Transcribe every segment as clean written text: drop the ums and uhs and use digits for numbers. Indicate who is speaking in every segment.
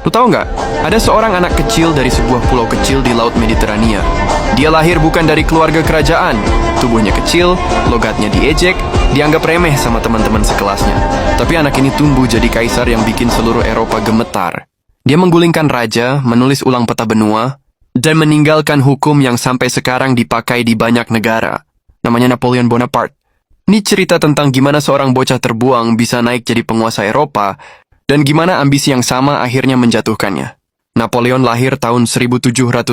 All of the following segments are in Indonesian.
Speaker 1: Lu tahu nggak? Ada seorang anak kecil dari sebuah pulau kecil di Laut Mediterania. Dia lahir bukan dari keluarga kerajaan. Tubuhnya kecil, logatnya diejek, dianggap remeh sama teman-teman sekelasnya. Tapi anak ini tumbuh jadi kaisar yang bikin seluruh Eropa gemetar. Dia menggulingkan raja, menulis ulang peta benua, dan meninggalkan hukum yang sampai sekarang dipakai di banyak negara. Namanya Napoleon Bonaparte. Ini cerita tentang gimana seorang bocah terbuang bisa naik jadi penguasa Eropa, dan gimana ambisi yang sama akhirnya menjatuhkannya. Napoleon lahir tahun 1769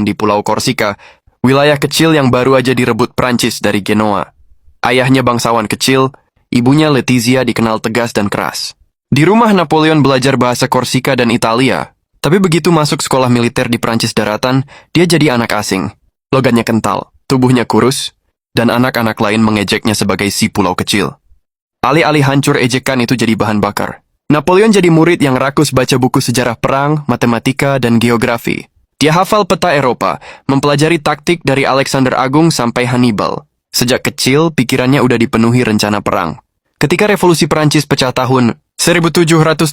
Speaker 1: di Pulau Korsika, wilayah kecil yang baru aja direbut Prancis dari Genoa. Ayahnya bangsawan kecil, ibunya Letizia dikenal tegas dan keras. Di rumah Napoleon belajar bahasa Korsika dan Italia, tapi begitu masuk sekolah militer di Prancis daratan, dia jadi anak asing. Logatnya kental, tubuhnya kurus, dan anak-anak lain mengejeknya sebagai si pulau kecil. Alih-alih hancur ejekan itu jadi bahan bakar. Napoleon jadi murid yang rakus baca buku sejarah perang, matematika, dan geografi. Dia hafal peta Eropa, mempelajari taktik dari Alexander Agung sampai Hannibal. Sejak kecil, pikirannya udah dipenuhi rencana perang. Ketika revolusi Prancis pecah tahun 1789,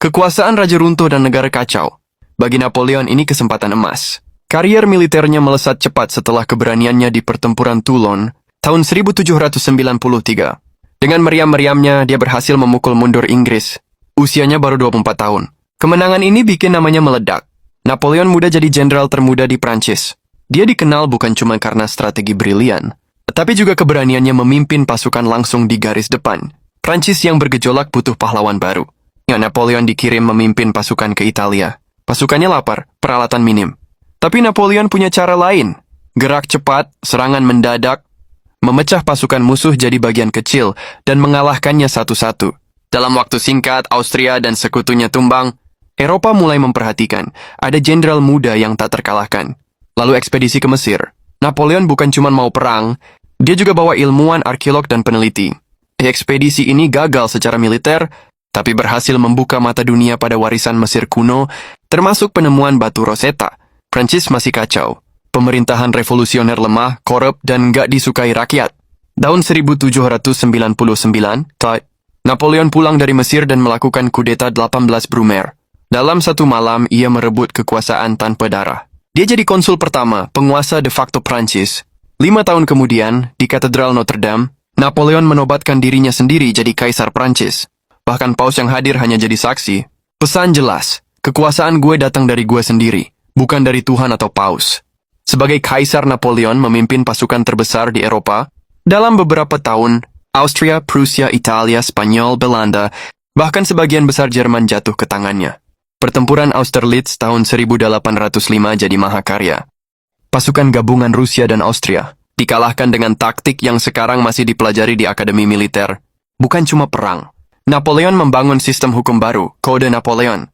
Speaker 1: kekuasaan raja runtuh dan negara kacau. Bagi Napoleon ini kesempatan emas. Karier militernya melesat cepat setelah keberaniannya di pertempuran Toulon tahun 1793. Dengan meriam-meriamnya, dia berhasil memukul mundur Inggris. Usianya baru 24 tahun. Kemenangan ini bikin namanya meledak. Napoleon muda jadi jenderal termuda di Prancis. Dia dikenal bukan cuma karena strategi brilian, tetapi juga keberaniannya memimpin pasukan langsung di garis depan. Prancis yang bergejolak butuh pahlawan baru. Napoleon dikirim memimpin pasukan ke Italia. Pasukannya lapar, peralatan minim. Tapi Napoleon punya cara lain. Gerak cepat, serangan mendadak, memecah pasukan musuh jadi bagian kecil, dan mengalahkannya satu-satu. Dalam waktu singkat, Austria dan sekutunya tumbang. Eropa mulai memperhatikan, ada jenderal muda yang tak terkalahkan. Lalu ekspedisi ke Mesir. Napoleon bukan cuma mau perang, dia juga bawa ilmuwan, arkeolog, dan peneliti. Ekspedisi ini gagal secara militer, tapi berhasil membuka mata dunia pada warisan Mesir kuno, termasuk penemuan batu Rosetta. Prancis masih kacau. Pemerintahan revolusioner lemah, korup, dan nggak disukai rakyat. Tahun 1799, Napoleon pulang dari Mesir dan melakukan kudeta 18 Brumaire. Dalam satu malam, ia merebut kekuasaan tanpa darah. Dia jadi konsul pertama, penguasa de facto Prancis. 5 tahun kemudian, di Katedral Notre Dame, Napoleon menobatkan dirinya sendiri jadi kaisar Prancis. Bahkan paus yang hadir hanya jadi saksi. Pesan jelas, kekuasaan gue datang dari gue sendiri, bukan dari Tuhan atau paus. Sebagai Kaisar, Napoleon memimpin pasukan terbesar di Eropa. Dalam beberapa tahun, Austria, Prusia, Italia, Spanyol, Belanda, bahkan sebagian besar Jerman jatuh ke tangannya. Pertempuran Austerlitz tahun 1805 jadi mahakarya. Pasukan gabungan Rusia dan Austria dikalahkan dengan taktik yang sekarang masih dipelajari di Akademi Militer. Bukan cuma perang. Napoleon membangun sistem hukum baru, Kode Napoleon.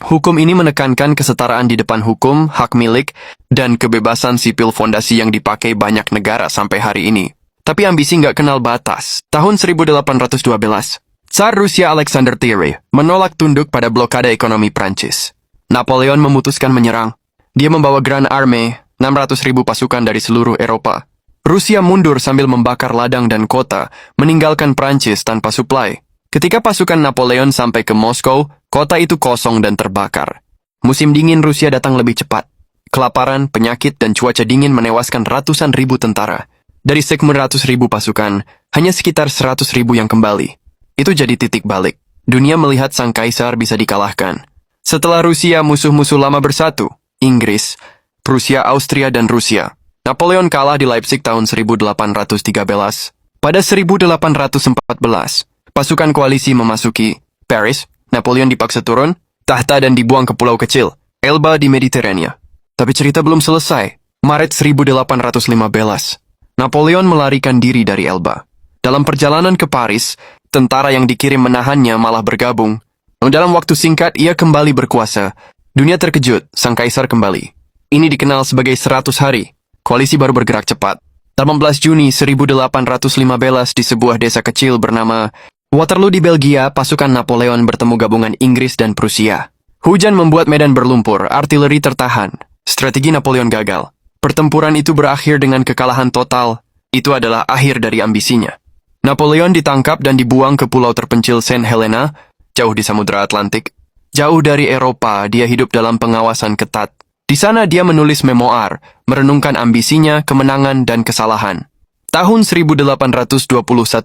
Speaker 1: Hukum ini menekankan kesetaraan di depan hukum, hak milik, dan kebebasan sipil fondasi yang dipakai banyak negara sampai hari ini. Tapi ambisi nggak kenal batas. Tahun 1812, Tsar Rusia Alexander III menolak tunduk pada blokade ekonomi Prancis. Napoleon memutuskan menyerang. Dia membawa Grand Army, 600.000 pasukan dari seluruh Eropa. Rusia mundur sambil membakar ladang dan kota, meninggalkan Prancis tanpa suplai. Ketika pasukan Napoleon sampai ke Moskow, kota itu kosong dan terbakar. Musim dingin Rusia datang lebih cepat. Kelaparan, penyakit, dan cuaca dingin menewaskan ratusan ribu tentara. Dari sekian ratus ribu pasukan, hanya sekitar 100.000 yang kembali. Itu jadi titik balik. Dunia melihat sang kaisar bisa dikalahkan. Setelah Rusia, musuh-musuh lama bersatu. Inggris, Prusia, Austria, dan Rusia. Napoleon kalah di Leipzig tahun 1813. Pada 1814, pasukan koalisi memasuki Paris. Napoleon dipaksa turun, tahta dan dibuang ke pulau kecil, Elba di Mediterania. Tapi cerita belum selesai. Maret 1815, Napoleon melarikan diri dari Elba. Dalam perjalanan ke Paris, tentara yang dikirim menahannya malah bergabung. Dalam waktu singkat, ia kembali berkuasa. Dunia terkejut, sang kaisar kembali. Ini dikenal sebagai 100 hari. Koalisi baru bergerak cepat. 18 Juni 1815 di sebuah desa kecil bernama Waterloo di Belgia, pasukan Napoleon bertemu gabungan Inggris dan Prusia. Hujan membuat medan berlumpur, artileri tertahan. Strategi Napoleon gagal. Pertempuran itu berakhir dengan kekalahan total. Itu adalah akhir dari ambisinya. Napoleon ditangkap dan dibuang ke pulau terpencil Saint Helena, jauh di Samudra Atlantik. Jauh dari Eropa, dia hidup dalam pengawasan ketat. Di sana dia menulis memoir, merenungkan ambisinya, kemenangan, dan kesalahan. Tahun 1821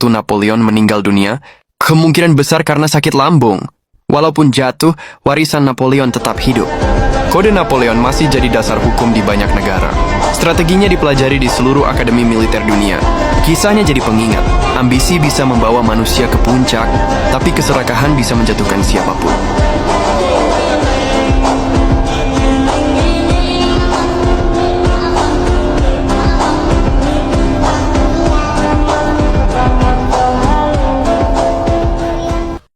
Speaker 1: Napoleon meninggal dunia, kemungkinan besar karena sakit lambung. Walaupun jatuh, warisan Napoleon tetap hidup. Kode Napoleon masih jadi dasar hukum di banyak negara. Strateginya dipelajari di seluruh akademi militer dunia. Kisahnya jadi pengingat, ambisi bisa membawa manusia ke puncak, tapi keserakahan bisa menjatuhkan siapapun.